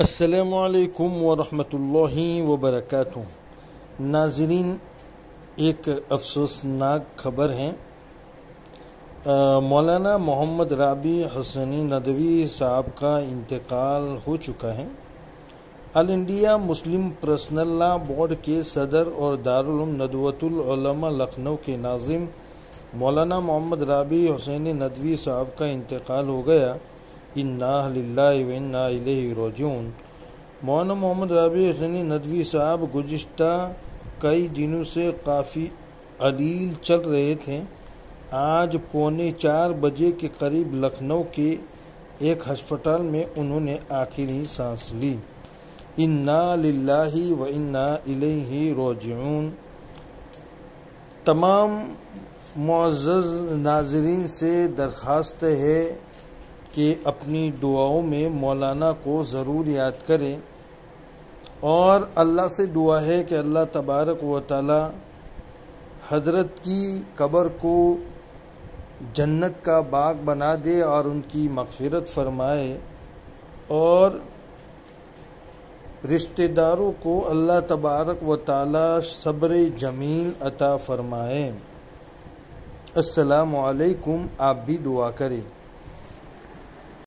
السلام علیکم ورحمۃ اللہ وبرکاتہ۔ ناظرین، ایک افسوسناک خبر ہے۔ مولانا محمد رابع حسینی ندوی صاحب کا انتقال ہو چکا ہے۔ آل انڈیا مسلم پرسنل لا بورڈ کے صدر اور دارالعلوم ندوۃ العلماء لکھنؤ کے ناظم مولانا محمد رابع حسینی ندوی صاحب کا انتقال ہو گیا۔ انا للہ و انا الیہ راجعون۔ مولانا محمد رابع حسینی ندوی صاحب گزشتہ کئی دنوں سے کافی علیل چل رہے تھے۔ آج 3:45 بجے کے قریب لکھنؤ کے ایک ہسپتال میں انہوں نے آخری سانس لی۔ انا للہ و انا الیہ راجعون۔ تمام معزز ناظرین سے درخواست ہے کہ اپنی دعاؤں میں مولانا کو ضرور یاد کریں، اور اللہ سے دعا ہے کہ اللہ تبارک و تعالی حضرت کی قبر کو جنت کا باغ بنا دے اور ان کی مغفرت فرمائے، اور رشتہ داروں کو اللہ تبارک و تعالی صبر جمیل عطا فرمائے۔ السلام علیکم۔ آپ بھی دعا کریں۔